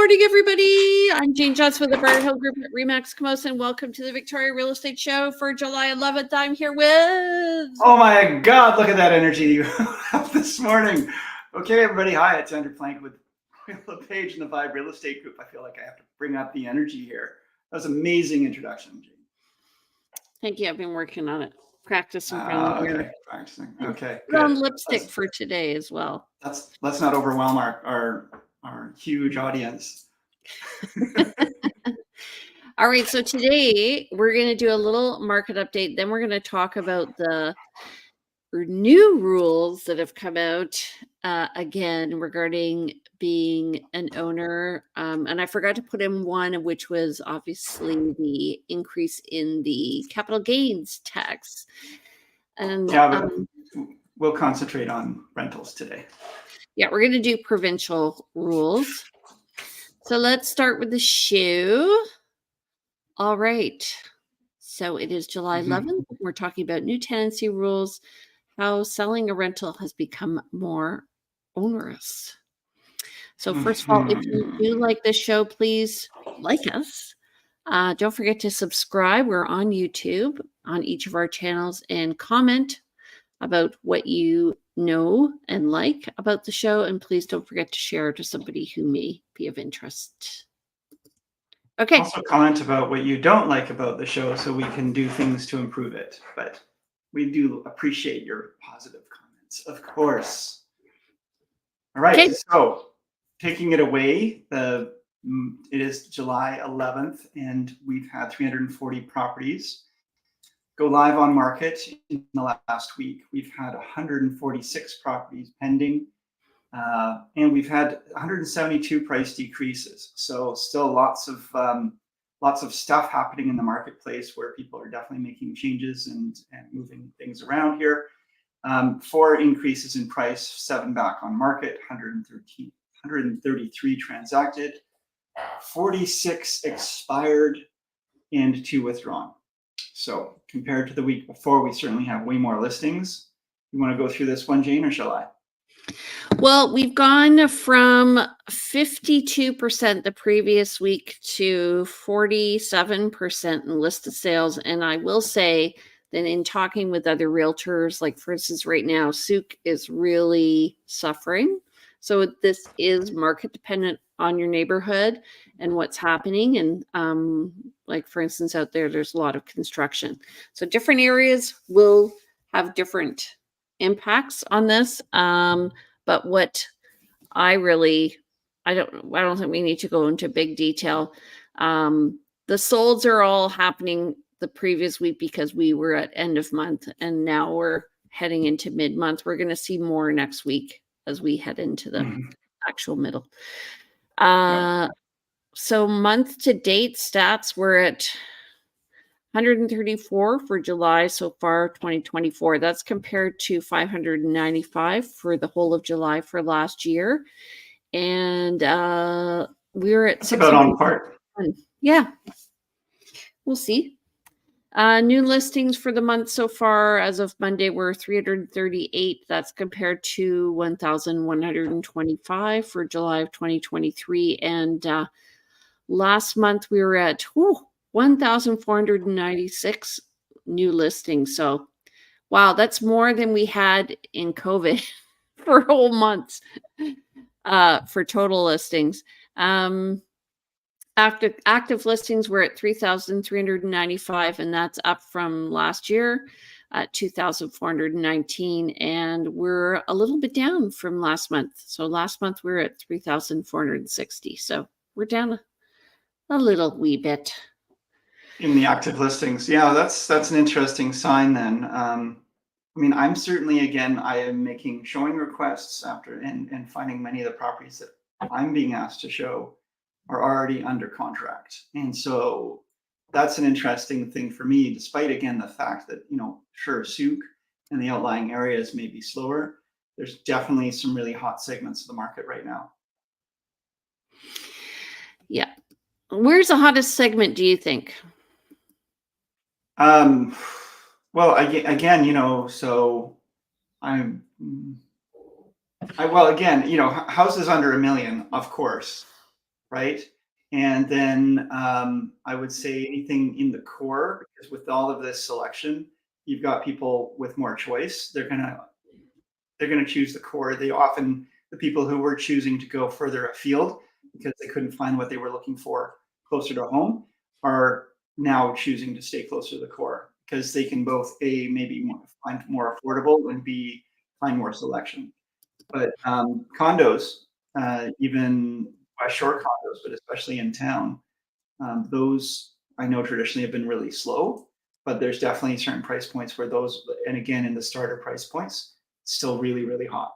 morning, everybody. I'm Jane Johnston with the Briar Hill Group at Remax Camosa, and welcome to the Victoria Real Estate Show for July 11th. I'm here with... Oh my God, look at that energy you have this morning. Okay, everybody. Hi, it's Andrew Plank with LePage and the Vibe Real Estate Group. I feel like I have to bring up the energy here. That was an amazing introduction, Jane. Thank you. I've been working on it. Practicing. Okay, practicing. Okay, good. Lipstick for today as well. Let's not overwhelm our huge audience. All right, so today we're going to do a little market update. Then we're going to talk about the new rules that have come out again regarding being an owner. And I forgot to put in one, which was obviously the increase in the capital gains tax. And yeah, but we'll concentrate on rentals today. Yeah, we're going to do provincial rules. So let's start with the shoe. All right. So it is July 11th. We're talking about new tenancy rules, how selling a rental has become more onerous. So first of all, if you do like this show, please like us. Don't forget to subscribe. We're on YouTube on each of our channels, and comment about what you know and like about the show. And please don't forget to share to somebody who may be of interest. Okay. Also comment about what you don't like about the show so we can do things to improve it. But we do appreciate your positive comments, of course. All right. Okay. So taking it away, it is July 11th, and we've had 340 properties go live on market in the last week. We've had 146 properties pending, and we've had 172 price decreases. So still lots of stuff happening in the marketplace where people are definitely making changes and moving things around here. 4 increases in price, 7 back on market, 133 transacted, 46 expired, and 2 withdrawn. So compared to the week before, we certainly have way more listings. You want to go through this one, Jane, or shall I? Well, we've gone from 52% the previous week to 47% in listed sales. And I will say that in talking with other realtors, like for instance, right now, Souk is really suffering. So this is market dependent on your neighborhood and what's happening. And like for instance, out there's a lot of construction. So different areas will have different impacts on this. But what I don't think we need to go into big detail. The solds are all happening the previous week because we were at end of month, and now we're heading into mid-month. We're going to see more next week as we head into the actual middle. So month to date stats, we're at 134 for July so far, 2024. That's compared to 595 for the whole of July for last year. And we're at... That's about on par. Yeah. We'll see. New listings for the month so far as of Monday were 338. That's compared to 1,125 for July of 2023. And last month we were at 1,496 new listings. So, wow, that's more than we had in COVID for whole months for total listings. Active listings were at 3,395, and that's up from last year at 2,419, and we're a little bit down from last month. So last month we were at 3,460. So we're down a little wee bit. In the active listings. Yeah, that's an interesting sign then. I mean, I'm certainly, again, I am making showing requests after and finding many of the properties that I'm being asked to show are already under contract. And so that's an interesting thing for me, despite, again, the fact that, sure, Souk and the outlying areas may be slower. There's definitely some really hot segments of the market right now. Yeah. Where's the hottest segment, do you think? Well, again, so houses under $1 million, of course, right? And then I would say anything in the core, because with all of this selection, you've got people with more choice. They're gonna choose the core. The people who were choosing to go further afield because they couldn't find what they were looking for closer to home are now choosing to stay closer to the core because they can both A, maybe find more affordable, and B, find more selection. But condos, even West Shore condos, but especially in town, those I know traditionally have been really slow, but there's definitely certain price points where those, and again, in the starter price points, still really, really hot.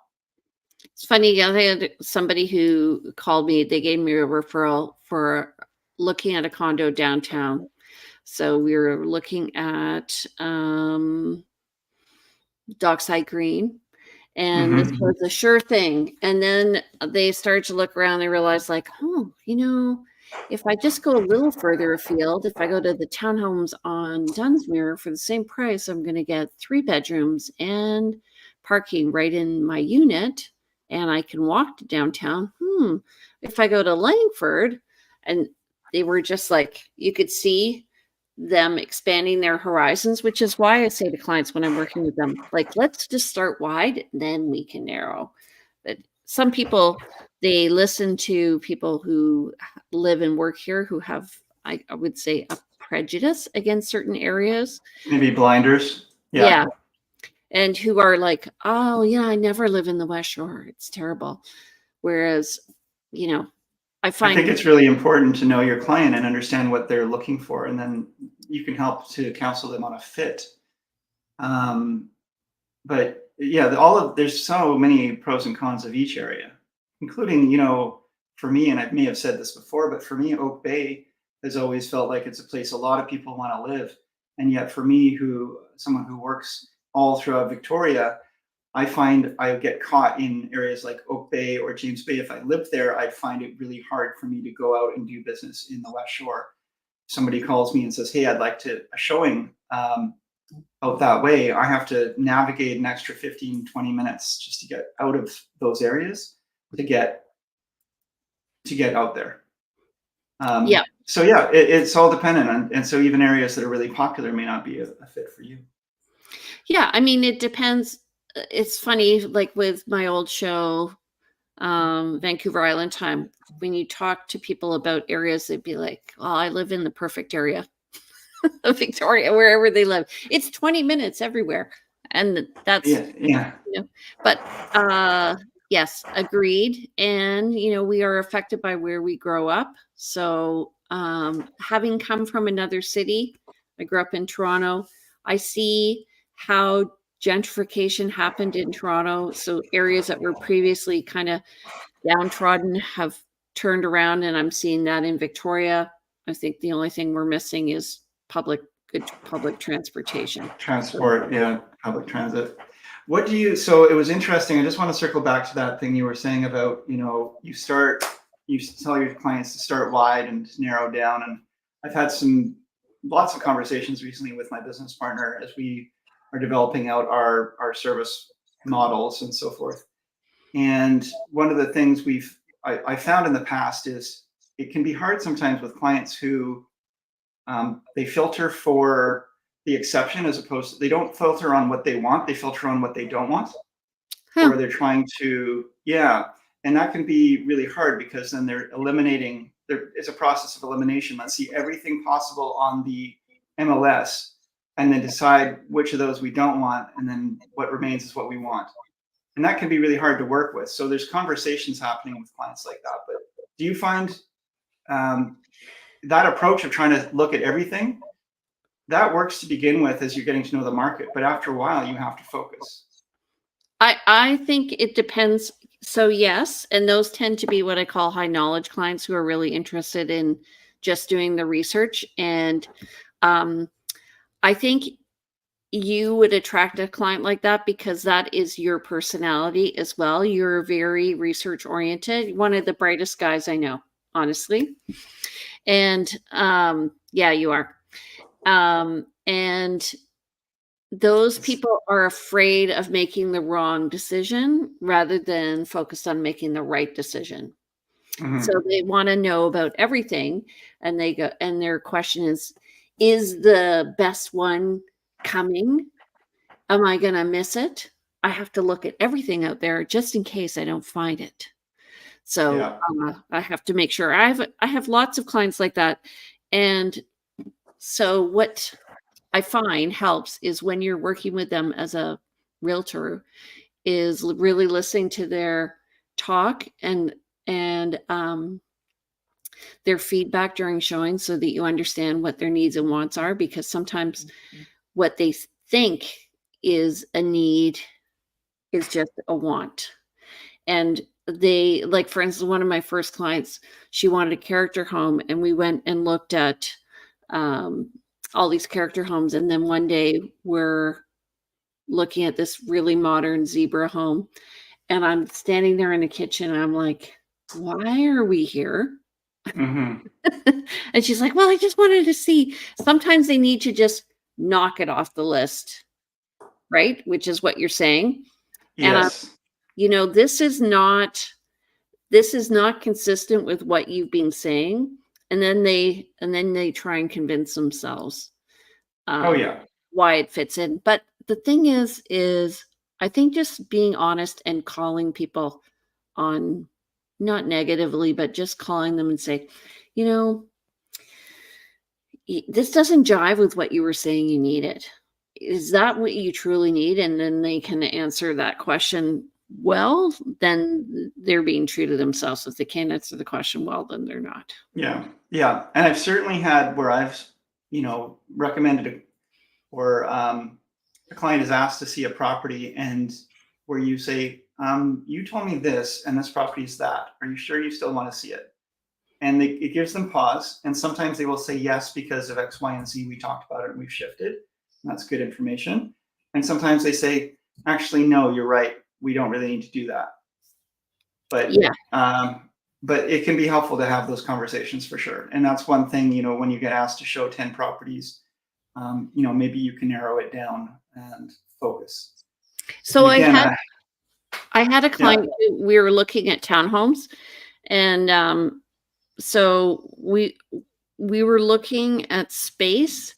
It's funny. I had somebody who called me. They gave me a referral for looking at a condo downtown. So we were looking at Dockside Green, and this Hmm. was a sure thing. And then they started to look around. They realized, like, oh, if I just go a little further afield, if I go to the townhomes on Dunsmuir for the same price, I'm going to get 3 bedrooms and parking right in my unit, and I can walk to downtown. If I go to Langford, and they were just like, you could see them expanding their horizons, which is why I say to clients when I'm working with them, like, let's just start wide, then we can narrow. But some people, they listen to people who live and work here who have, I would say, a prejudice against certain areas. Maybe blinders. Yeah. Yeah. And who are like, oh, yeah, I never live in the West Shore. It's terrible. Whereas, you know, I I think find, it's really important to know your client and understand what they're looking for, and then you can help to counsel them on a fit. Um, but yeah, there's so many pros and cons of each area, including, for me, and I may have said this before, but for me, Oak Bay has always felt like it's a place a lot of people want to live. And yet for me, someone who works all throughout Victoria, I find I get caught in areas like Oak Bay or James Bay. If I lived there, I'd find it really hard for me to go out and do business in the West Shore. Somebody calls me and says, "Hey, I'd like a showing out that way." I have to navigate an extra 15, 20 minutes just to get out of those areas to get out there. yeah. So yeah, it's all dependent on, and so even areas that are really popular may not be a fit for you. Yeah. I mean, it depends. It's funny, like with my old show, Vancouver Island Time, when you talk to people about areas, they'd be like, "Oh, I live in the perfect area of Victoria, wherever they live. It's 20 minutes everywhere." And that's, Yeah, yeah. but yes, agreed. And, we are affected by where we grow up. So, having come from another city, I grew up in Toronto, I see how gentrification happened in Toronto. So areas that were previously kind of downtrodden have turned around, and I'm seeing that in Victoria. I think the only thing we're missing is good public transportation. So, Transport, yeah, public transit. So it was interesting. I just want to circle back to that thing you were saying about, you tell your clients to start wide and narrow down. And I've had lots of conversations recently with my business partner as we are developing out our service models and so forth. And one of the things I found in the past is it can be hard sometimes with clients who they filter for the exception, as opposed to, they don't filter on what they want, they filter on what they don't want, huh, or they're trying to, yeah. And that can be really hard because then they're eliminating, it's a process of elimination. Let's see everything possible on the MLS and then decide which of those we don't want, and then what remains is what we want. And that can be really hard to work with. So there's conversations happening with clients like that. But do you find um, that approach of trying to look at everything, that works to begin with as you're getting to know the market, but after a while you have to focus? I think it depends. So yes, and those tend to be what I call high knowledge clients who are really interested in just doing the research. And um, I think you would attract a client like that because that is your personality as well. You're very research oriented. One of the brightest guys I know, honestly. And yeah, you are. And those people are afraid of making the wrong decision rather than focused on making the right decision. So they want to know about everything, and they go, and their question is the best one coming? Am I going to miss it? I have to look at everything out there just in case I don't find it. So Yeah. I have to make sure. I have lots of clients like that, and so what I find helps is when you're working with them as a realtor, is really listening to their talk and their feedback during showing, so that you understand what their needs and wants are, because sometimes what they think is a need is just a want. And they, like, for instance, one of my first clients, she wanted a character home, and we went and looked at um, all these character homes. And then one day we're looking at this really modern zebra home, and I'm standing there in the kitchen, and I'm like, why are we here? Mm-hmm. And she's like, well, I just wanted to see. Sometimes they need to just knock it off the list, right? Which is what you're saying. And Yes. this is not consistent with what you've been saying. And then they try and convince themselves Oh, um, yeah. why it fits in. But the thing is I think just being honest and calling people on, not negatively, but just calling them and say, you know, this doesn't jive with what you were saying you needed. Is that what you truly need? And then they can answer that question well, then they're being true to themselves. If they can't answer the question well, then they're not. Yeah. Yeah. And I've certainly had where I've, recommended or a client is asked to see a property, and where you say, you told me this and this property is that. Are you sure you still want to see it? And it gives them pause. And sometimes they will say yes because of X, Y, and Z. We talked about it and we've shifted. And that's good information. And sometimes they say, actually, no, you're right. We don't really need to do that. But Yeah. but it can be helpful to have those conversations for sure. And that's one thing, when you get asked to show 10 properties, maybe you can narrow it down and focus. So And again, I had a yeah. client, we were looking at townhomes, and so we were looking at space.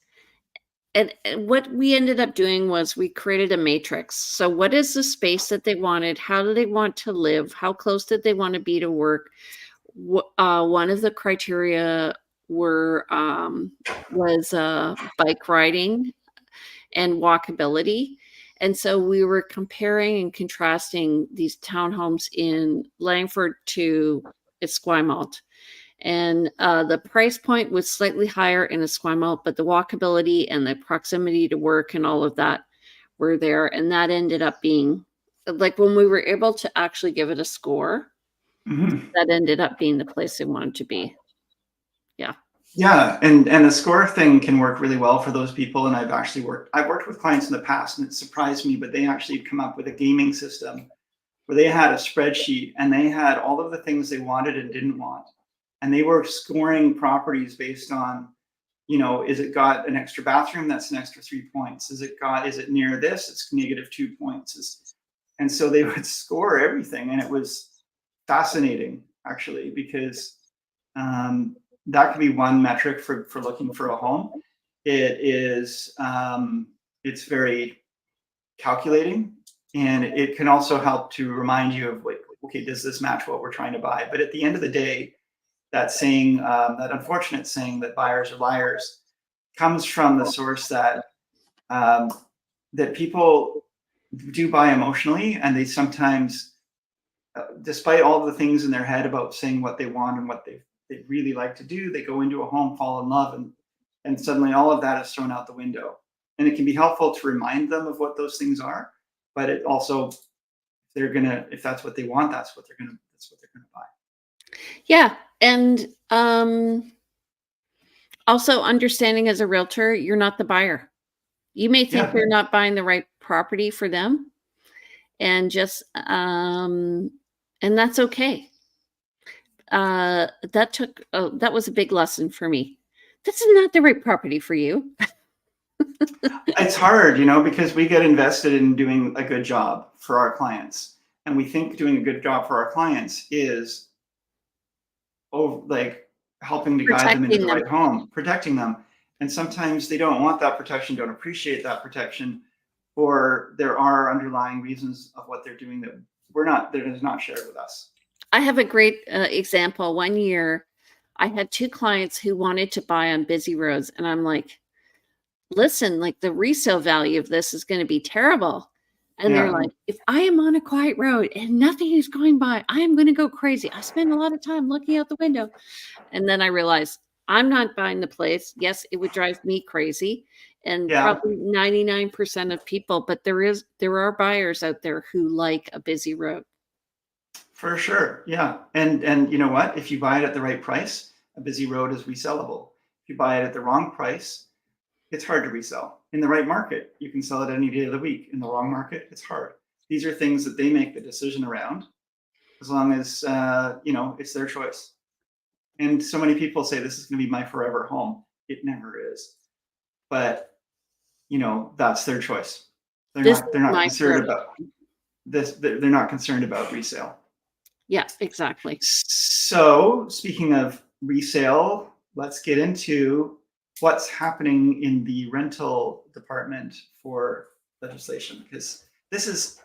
And what we ended up doing was we created a matrix. So what is the space that they wanted? How do they want to live? How close did they want to be to work? One of the criteria was bike riding and walkability. And so we were comparing and contrasting these townhomes in Langford to Esquimalt. And the price point was slightly higher in Esquimalt, but the walkability and the proximity to work and all of that were there. And that ended up being, like, when we were able to actually give it a score, Mhm. that ended up being the place they wanted to be. Yeah. Yeah, and the score thing can work really well for those people. And I've worked with clients in the past, and it surprised me, but they actually had come up with a gaming system where they had a spreadsheet and they had all of the things they wanted and didn't want. And they were scoring properties based on, is it got an extra bathroom? That's an extra 3 points. Is it near this? It's negative 2 points. And so they would score everything. And it was fascinating, actually, because that could be one metric for looking for a home. It's very calculating, and it can also help to remind you of, like, okay, does this match what we're trying to buy? But at the end of the day, that saying, that unfortunate saying that buyers are liars, comes from the source that that people do buy emotionally, and they sometimes, despite all of the things in their head about saying what they want and what they really like to do, they go into a home, fall in love, and suddenly all of that is thrown out the window. And it can be helpful to remind them of what those things are, but it also, if that's what they want, that's what they're gonna buy. Yeah. And also understanding, as a realtor, you're not the buyer. You may think Yeah. you're not buying the right property for them, and just and that's okay. That was a big lesson for me. This is not the right property for you. It's hard, because we get invested in doing a good job for our clients. And we think doing a good job for our clients is helping to guide them into the Protecting them. right home, protecting them. And sometimes they don't want that protection, don't appreciate that protection, or there are underlying reasons of what they're doing that is not shared with us. I have a great example. One year, I had 2 clients who wanted to buy on busy roads, and I'm like, listen, like the resale value of this is going to be terrible. And they're Yeah. like, if I am on a quiet road and nothing is going by, I am going to go crazy. I spend a lot of time looking out the window. And then I realized I'm not buying the place. Yes, it would drive me crazy, and Yeah. probably 99% of people, but there are buyers out there who like a busy road. For sure. Yeah. And you know what? If you buy it at the right price, a busy road is resellable. If you buy it at the wrong price, it's hard to resell. In the right market, you can sell it any day of the week. In the wrong market, it's hard. These are things that they make the decision around, as long as it's their choice. And so many people say this is going to be my forever home. It never is. But that's their choice. They're not concerned about this. They're not concerned about resale. Yeah, exactly. So speaking of resale, let's get into what's happening in the rental department for legislation, because this is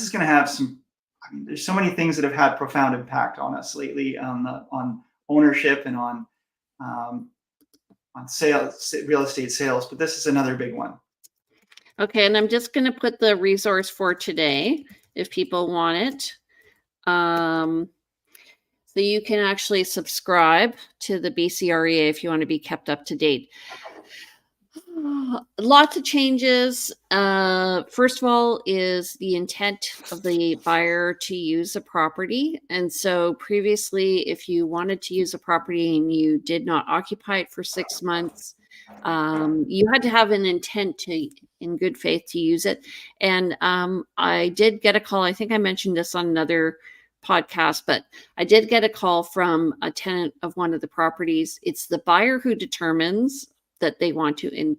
going to have some. I mean, there's so many things that have had profound impact on us lately on ownership and on sales, real estate sales, but this is another big one. Okay, and I'm just going to put the resource for today if people want it. So you can actually subscribe to the BCREA if you want to be kept up to date. Lots of changes. First of all is the intent of the buyer to use a property. And so previously, if you wanted to use a property and you did not occupy it for 6 months, you had to have an intent in good faith to use it. And I did get a call. I think I mentioned this on another podcast, but I did get a call from a tenant of one of the properties. It's the buyer who determines that they want to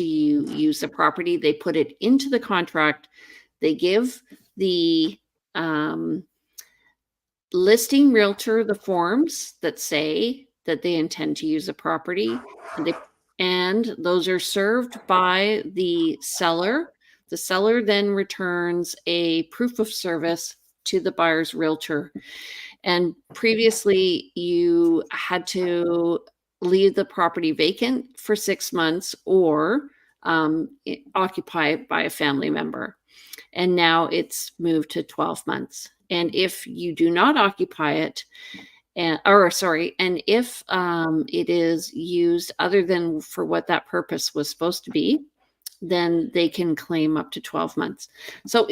use the property. They put it into the contract. They give the listing realtor the forms that say that they intend to use the property, and those are served by the seller. The seller then returns a proof of service to the buyer's realtor. And previously, you had to leave the property vacant for 6 months or occupy it by a family member. And now it's moved to 12 months. And if you do not occupy it, and if it is used other than for what that purpose was supposed to be, then they can claim up to 12 months. So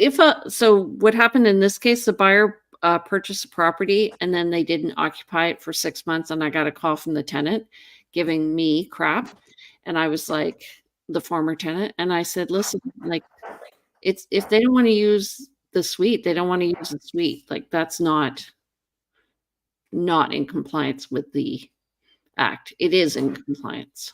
so what happened in this case, the buyer purchased a property and then they didn't occupy it for 6 months, and I got a call from the tenant giving me crap, and I was like, the former tenant, and I said, listen, like, it's, if they don't want to use the suite, they don't want to use the suite. Like, that's not in compliance with the act. It is in compliance.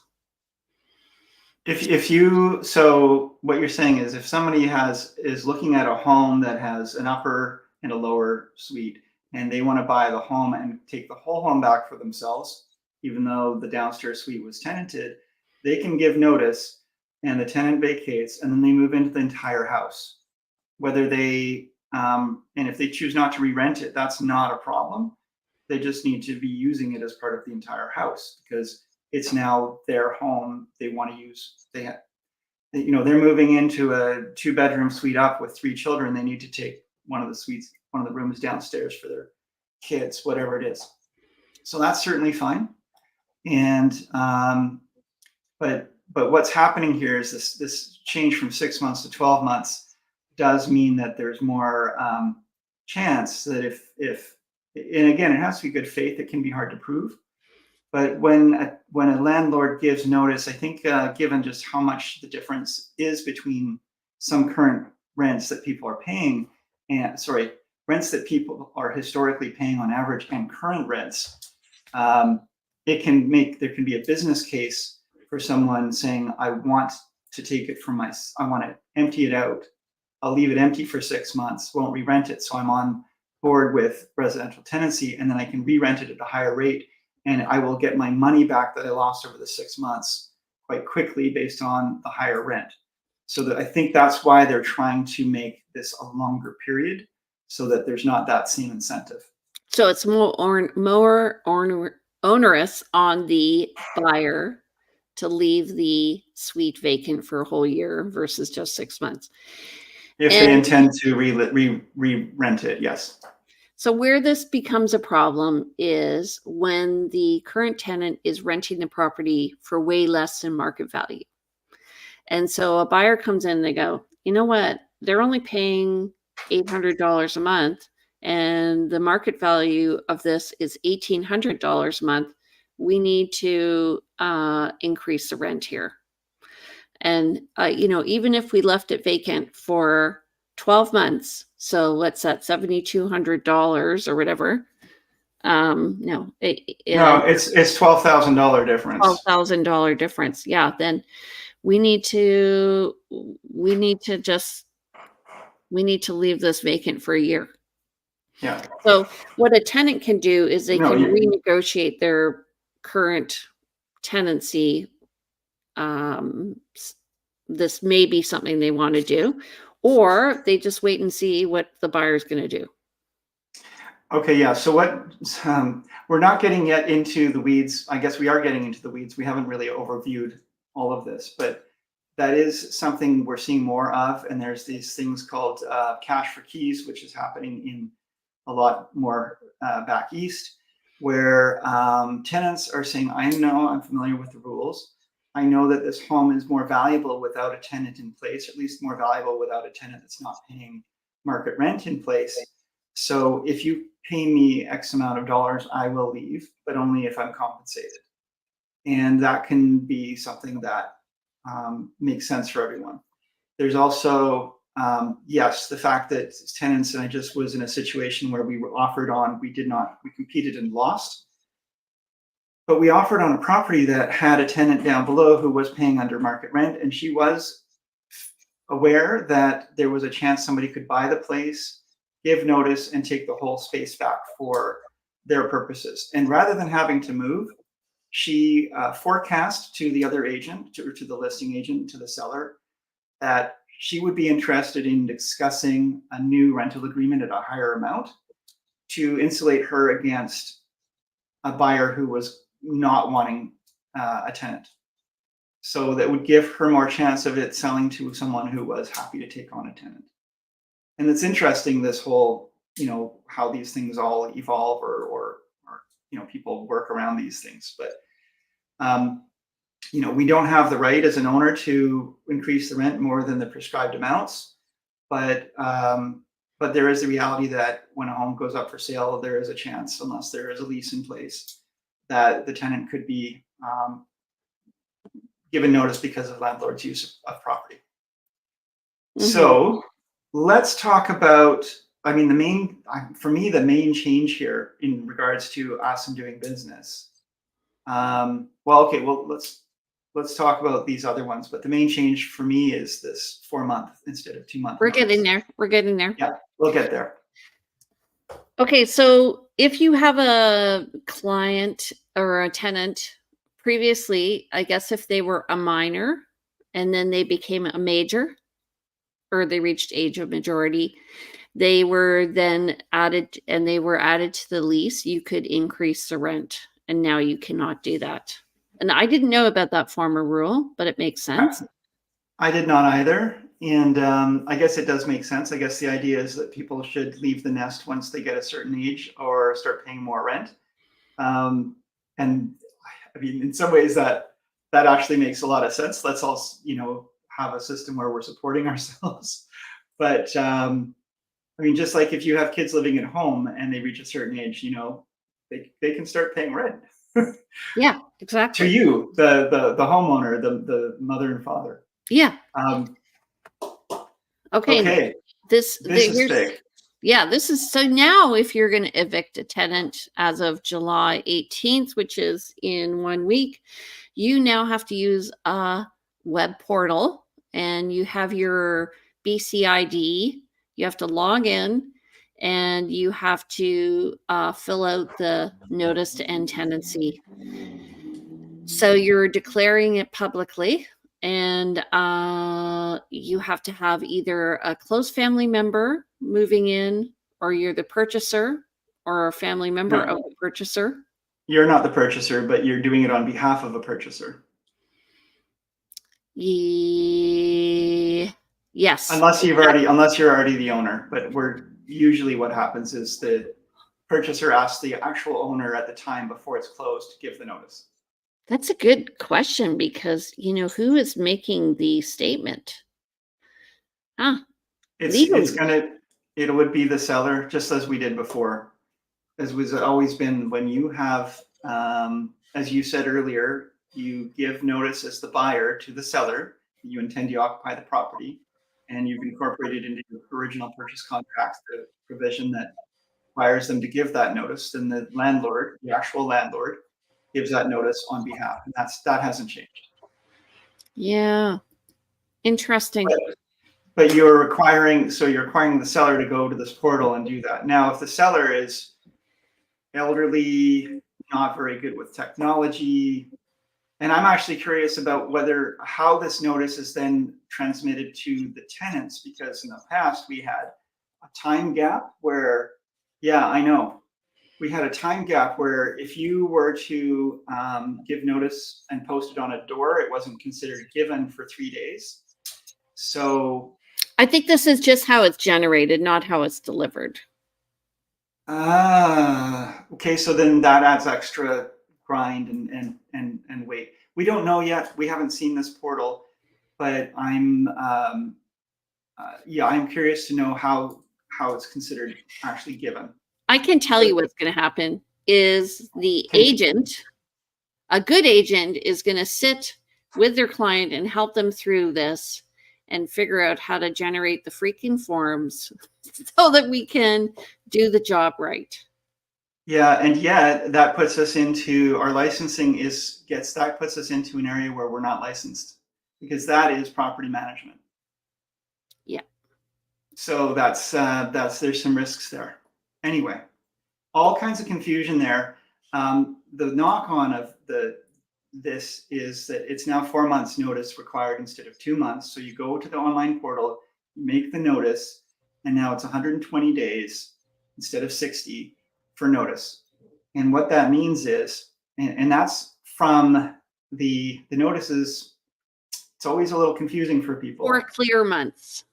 So what you're saying is, if somebody is looking at a home that has an upper and a lower suite, and they want to buy the home and take the whole home back for themselves, even though the downstairs suite was tenanted, they can give notice and the tenant vacates, and then they move into the entire house. Whether they and if they choose not to re-rent it, that's not a problem. They just need to be using it as part of the entire house, because it's now their home. They want to use. They're moving into a 2-bedroom suite up with 3 children. They need to take one of the rooms downstairs for their kids, whatever it is. So that's certainly fine. And but what's happening here is this change from 6 months to 12 months does mean that there's more chance that if and again, it has to be good faith. It can be hard to prove. But when a landlord gives notice, I think given just how much the difference is between some current rents that people are paying, rents that people are historically paying on average, and current rents, there can be a business case for someone saying, I want to take it I want to empty it out. I'll leave it empty for 6 months, won't re-rent it. So I'm on board with residential tenancy, and then I can re-rent it at a higher rate, and I will get my money back that I lost over the 6 months quite quickly based on the higher rent. So that I think that's why they're trying to make this a longer period, so that there's not that same incentive. So it's more onerous on the buyer to leave the suite vacant for a whole year versus just 6 months. If they intend to re-rent it, yes. So where this becomes a problem is when the current tenant is renting the property for way less than market value. And so a buyer comes in and they go, you know what? They're only paying $800 a month, and the market value of this is $1,800 a month. We need to increase the rent here. And, even if we left it vacant for 12 months, so what's that, $7,200 or whatever? No, it's $12,000 difference. $12,000 difference. Yeah, then we need to leave this vacant for a year. Yeah. So what a tenant can do is they can renegotiate their current tenancy. This may be something they want to do, or they just wait and see what the buyer's going to do. Okay, yeah. So we're not getting yet into the weeds. I guess we are getting into the weeds. We haven't really overviewed all of this, but that is something we're seeing more of. And there's these things called cash for keys, which is happening in a lot more back east, where tenants are saying, I know, I'm familiar with the rules. I know that this home is more valuable without a tenant in place, or at least more valuable without a tenant that's not paying market rent in place. So if you pay me X amount of dollars, I will leave, but only if I'm compensated. And that can be something that makes sense for everyone. There's also, yes, the fact that tenants, and I just was in a situation where we were offered on, we competed and lost. But we offered on a property that had a tenant down below who was paying under market rent, and she was aware that there was a chance somebody could buy the place, give notice, and take the whole space back for their purposes. And rather than having to move, she forecast to the other agent, to the listing agent, to the seller, that she would be interested in discussing a new rental agreement at a higher amount to insulate her against a buyer who was not wanting a tenant. So that would give her more chance of it selling to someone who was happy to take on a tenant. And it's interesting, this whole, how these things all evolve or people work around these things. But, we don't have the right as an owner to increase the rent more than the prescribed amounts. But there is the reality that when a home goes up for sale, there is a chance, unless there is a lease in place, that the tenant could be given notice because of landlord's use of property. Mm-hmm. So let's talk about, for me, the main change here in regards to us and doing business. Let's talk about these other ones. But the main change for me is this 4-month instead of 2-month. We're getting there. Yeah, we'll get there. Okay, so if you have a client or a tenant previously, I guess if they were a minor and then they became a major, or they reached age of majority, they were then added to the lease, you could increase the rent, and now you cannot do that. And I didn't know about that former rule, but it makes sense. I did not either. And I guess it does make sense. I guess the idea is that people should leave the nest once they get a certain age or start paying more rent. And in some ways that actually makes a lot of sense. Let's all, have a system where we're supporting ourselves. But just like if you have kids living at home and they reach a certain age, they can start paying rent. Yeah, exactly. To you, the homeowner, the mother and father. Yeah. Okay. This is big. Yeah, this is, so now if you're going to evict a tenant as of July 18th, which is in 1 week, you now have to use a web portal, and you have your BCID. You have to log in, and you have to fill out the notice to end tenancy. So you're declaring it publicly, and you have to have either a close family member moving in, or you're the purchaser, or a family member of the purchaser. You're not the purchaser, but you're doing it on behalf of a purchaser. Yes. Unless you're already the owner. But usually what happens is the purchaser asks the actual owner at the time before it's closed to give the notice. That's a good question, because who is making the statement? It would be the seller, just as we did before. As was always been, when you have, as you said earlier, you give notice as the buyer to the seller, you intend to occupy the property, and you've incorporated into your original purchase contract the provision that requires them to give that notice. Then the landlord, the actual landlord, gives that notice on behalf, and that hasn't changed. Yeah, interesting. But you're requiring the seller to go to this portal and do that. Now, if the seller is elderly, not very good with technology, and I'm actually curious about how this notice is then transmitted to the tenants, because in the past we had a time gap where, I know, we had a time gap where if you were to give notice and post it on a door, it wasn't considered given for 3 days. So I think this is just how it's generated, not how it's delivered. Okay. So then that adds extra grind and weight. We don't know yet. We haven't seen this portal, but I'm curious to know how it's considered actually given. I can tell you what's going to happen is the agent, a good agent, is going to sit with their client and help them through this and figure out how to generate the freaking forms so that we can do the job right. Yeah, and that puts us into our licensing puts us into an area where we're not licensed, because that is property management. Yeah. So there's some risks there. Anyway, all kinds of confusion there. The knock on of this is that it's now 4 months notice required instead of 2 months. So you go to the online portal, you make the notice, and now it's 120 days instead of 60 for notice. And what that means is, and that's from the notices, it's always a little confusing for people. 4 clear months.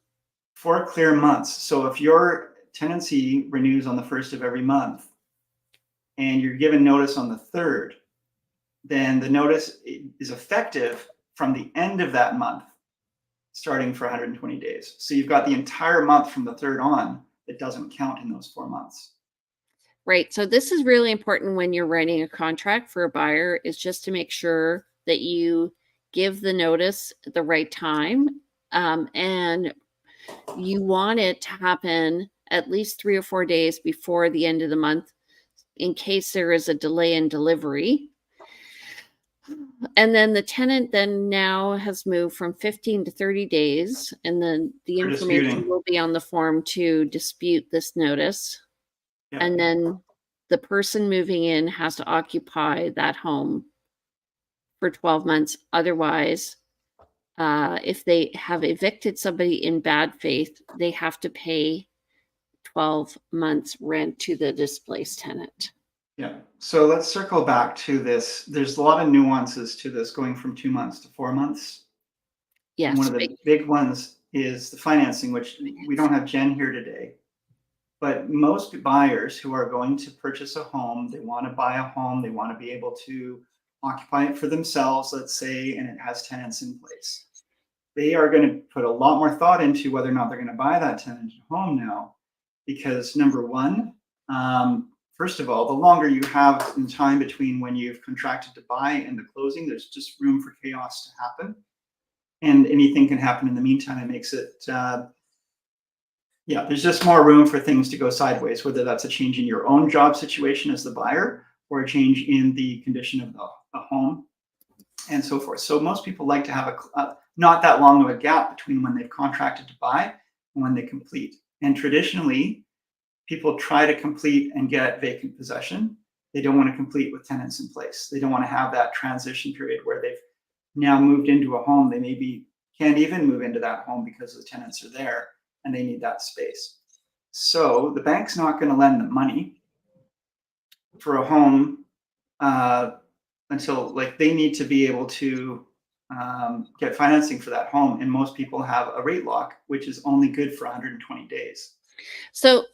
4 clear months. So if your tenancy renews on the 1st of every month and you're given notice on the 3rd, then the notice is effective from the end of that month, starting for 120 days. So you've got the entire month from the 3rd on that doesn't count in those 4 months. Right. So this is really important when you're writing a contract for a buyer, is just to make sure that you give the notice at the right time. And you want it to happen at least 3 or 4 days before the end of the month, in case there is a delay in delivery. And then the tenant then now has moved from 15 to 30 days, and then the information will be on the form to dispute this notice. Yeah. And then the person moving in has to occupy that home for 12 months. Otherwise, if they have evicted somebody in bad faith, they have to pay 12 months rent to the displaced tenant. Yeah. So let's circle back to this. There's a lot of nuances to this, going from 2 months to 4 months. Yes. And one of the big ones is the financing, which we don't have Jen here today. But most buyers who are going to purchase a home, they want to buy a home, they want to be able to occupy it for themselves, let's say, and it has tenants in place. They are going to put a lot more thought into whether or not they're going to buy that tenanted home now, because number one, first of all, the longer you have in time between when you've contracted to buy and the closing, there's just room for chaos to happen. And anything can happen in the meantime. It makes it, there's just more room for things to go sideways, whether that's a change in your own job situation as the buyer or a change in the condition of the home and so forth. So most people like to have not that long of a gap between when they've contracted to buy and when they complete. And traditionally, people try to complete and get vacant possession. They don't want to complete with tenants in place. They don't want to have that transition period where they've now moved into a home. They maybe can't even move into that home because the tenants are there and they need that space. So the bank's not going to lend them money for a home until, like, they need to be able to get financing for that home. And most people have a rate lock, which is only good for 120 days. So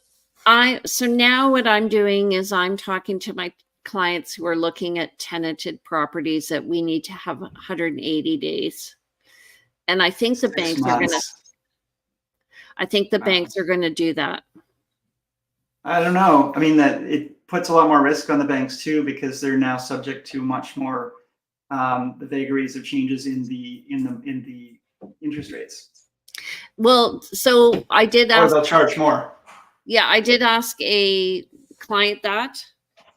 now what I'm doing is I'm talking to my clients who are looking at tenanted properties that we need to have 180 days. And I think the banks are going to, do that. I don't know. I mean, that it puts a lot more risk on the banks too, because they're now subject to much more the vagaries of changes in the interest rates. Well, so I did ask. Or they'll charge more. Yeah, I did ask a client that,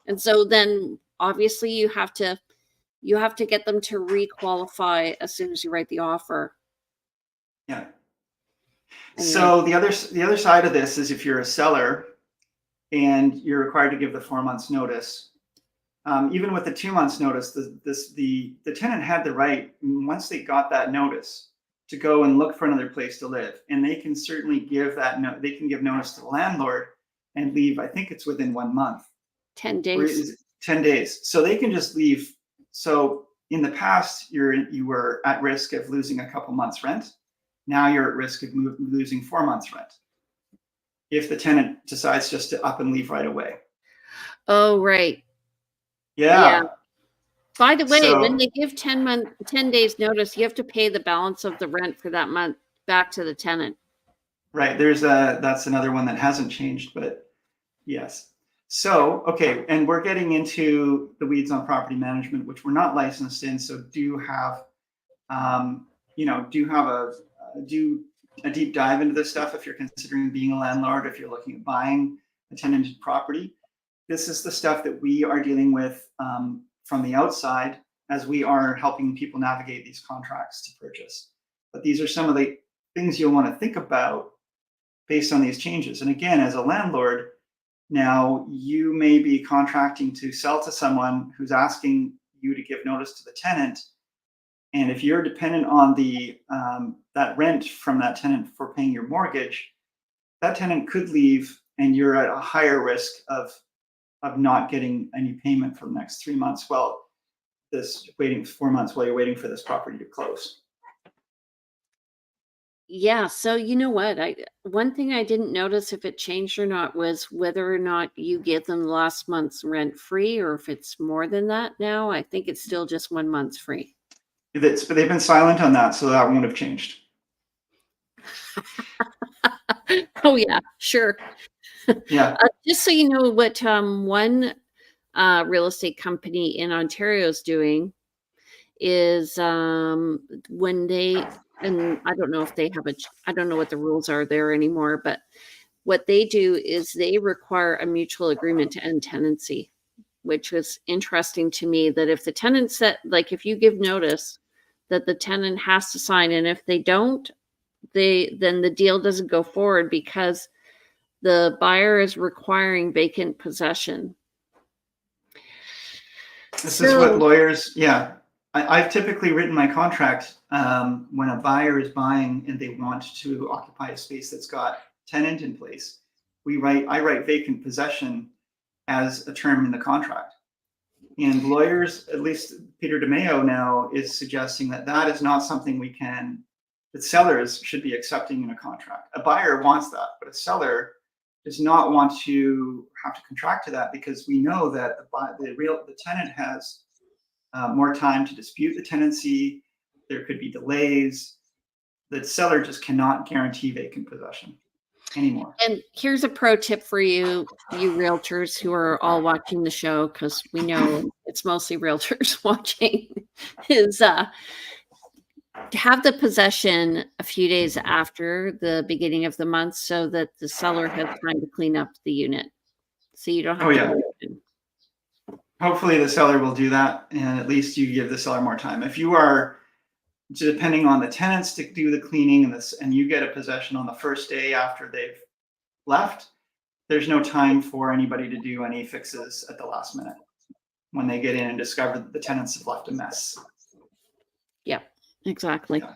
and so then obviously you have to get them to requalify as soon as you write the offer. Yeah. So the other side of this is, if you're a seller and you're required to give the 4 months notice, even with the 2 months notice, the tenant had the right, once they got that notice, to go and look for another place to live. And they can certainly give they can give notice to the landlord and leave. I think it's within 1 month. 10 days. 10 days. So they can just leave. So in the past, you were at risk of losing a couple months rent. Now you're at risk of losing 4 months rent if the tenant decides just to up and leave right away. Oh, right. Yeah. By the way, when they give 10 days notice, you have to pay the balance of the rent for that month back to the tenant. Right. That's another one that hasn't changed, but yes. So, okay. And we're getting into the weeds on property management, which we're not licensed in. So do have a deep dive into this stuff if you're considering being a landlord, if you're looking at buying a tenanted property. This is the stuff that we are dealing with from the outside as we are helping people navigate these contracts to purchase. But these are some of the things you'll want to think about based on these changes. And again, as a landlord, now you may be contracting to sell to someone who's asking you to give notice to the tenant. And if you're dependent on that rent from that tenant for paying your mortgage, that tenant could leave and you're at a higher risk of not getting any payment for the next 3 months. Well, waiting 4 months while you're waiting for this property to close. Yeah. So you know what? One thing I didn't notice if it changed or not was whether or not you give them last month's rent free, or if it's more than that now. I think it's still just 1 month's free. But they've been silent on that, so that won't have changed. Oh yeah, sure. Yeah. Just so you know what one real estate company in Ontario is doing is when they, and I don't know if they have I don't know what the rules are there anymore, but what they do is they require a mutual agreement to end tenancy, which was interesting to me, that if the tenant said, like, if you give notice, that the tenant has to sign, and if they don't, then the deal doesn't go forward because the buyer is requiring vacant possession. This is what lawyers, yeah. I've typically written my contract when a buyer is buying and they want to occupy a space that's got tenant in place. I write vacant possession as a term in the contract. And lawyers, at least Peter DeMeo now, is suggesting that is not something that sellers should be accepting in a contract. A buyer wants that, but a seller does not want to have to contract to that, because we know that the tenant has more time to dispute the tenancy. There could be delays. The seller just cannot guarantee vacant possession anymore. And here's a pro tip for you realtors who are all watching the show, because we know it's mostly realtors watching, is have the possession a few days after the beginning of the month so that the seller has time to clean up the unit. So you don't have to. Hopefully the seller will do that, and at least you give the seller more time. If you are depending on the tenants to do the cleaning and you get a possession on the first day after they've left, there's no time for anybody to do any fixes at the last minute when they get in and discover that the tenants have left a mess. Yeah, exactly. Yeah.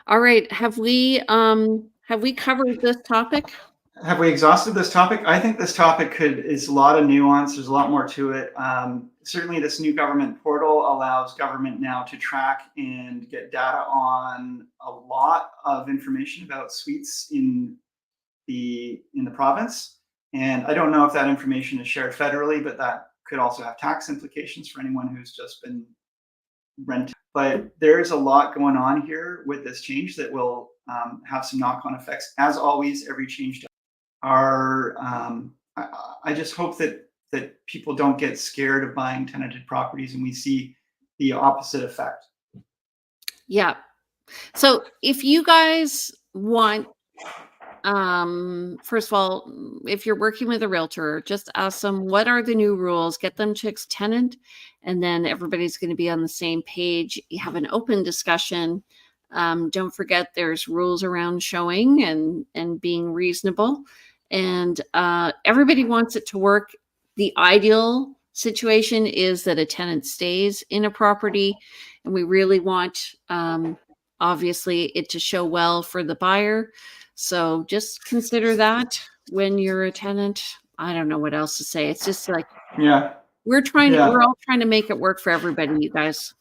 All right. Have we covered this topic? Have we exhausted this topic? I think this topic is a lot of nuance. There's a lot more to it. Certainly, this new government portal allows government now to track and get data on a lot of information about suites in the province. And I don't know if that information is shared federally, but that could also have tax implications for anyone who's just been renting. But there's a lot going on here with this change that will have some knock-on effects. As always, every change I just hope that people don't get scared of buying tenanted properties and we see the opposite effect. Yeah. So if you guys want, first of all, if you're working with a realtor, just ask them what are the new rules, get them to tenant, and then everybody's going to be on the same page. You have an open discussion. Don't forget there's rules around showing and being reasonable. And everybody wants it to work. The ideal situation is that a tenant stays in a property, and we really want, obviously, it to show well for the buyer. So just consider that when you're a tenant. I don't know what else to say. It's just like, yeah, we're all trying to make it work for everybody, you guys.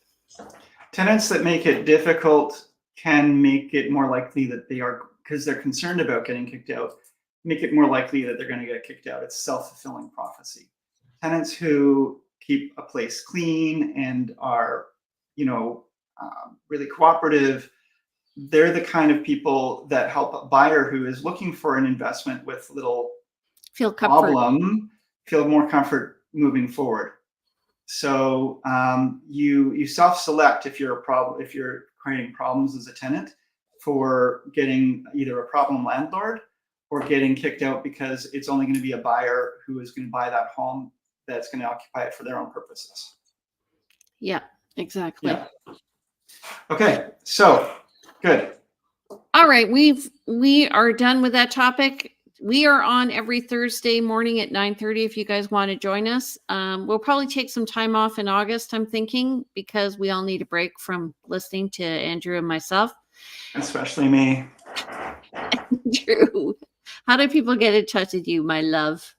Tenants that make it difficult can make it more likely that they are, because they're concerned about getting kicked out, make it more likely that they're going to get kicked out. It's self-fulfilling prophecy. Tenants who keep a place clean and are, really cooperative, they're the kind of people that help a buyer who is looking for an investment with little problem feel more comfort moving forward. So you self-select if you're creating problems as a tenant for getting either a problem landlord or getting kicked out because it's only going to be a buyer who is going to buy that home that's going to occupy it for their own purposes. Yeah, exactly. Yeah. Okay, so good. All right, we are done with that topic. We are on every Thursday morning at 9:30 if you guys want to join us. We'll probably take some time off in August, I'm thinking, because we all need a break from listening to Andrew and myself. Especially me. True. How do people get in touch with you, my love?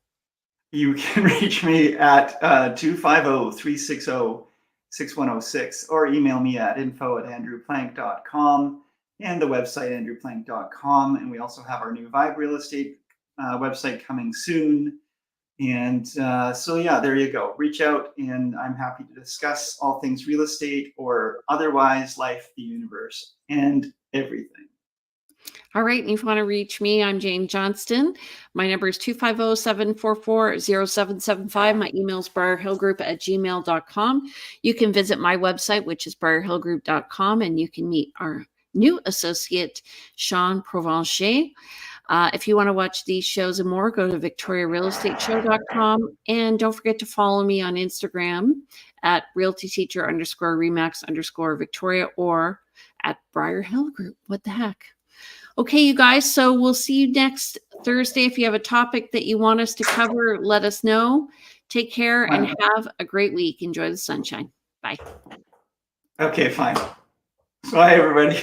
You can reach me at 250-360-6106 or email me at info@andrewplank.com and the website andrewplank.com. And we also have our new Vibe Real Estate website coming soon. And so, yeah, there you go. Reach out and I'm happy to discuss all things real estate or otherwise life, the universe, and everything. All right. And if you want to reach me, I'm Jane Johnston. My number is 250-744-0775. My email is briarhillgroup@gmail.com. You can visit my website, which is briarhillgroup.com, and you can meet our new associate, Sean Provencher. If you want to watch these shows and more, go to victoriarealestateshow.com. And don't forget to follow me on Instagram at realtyteacher_remax_Victoria or at Briar Hill Group. What the heck? Okay, you guys. So we'll see you next Thursday. If you have a topic that you want us to cover, let us know. Take care and have a great week. Enjoy the sunshine. Bye. Okay, fine. Bye, everybody.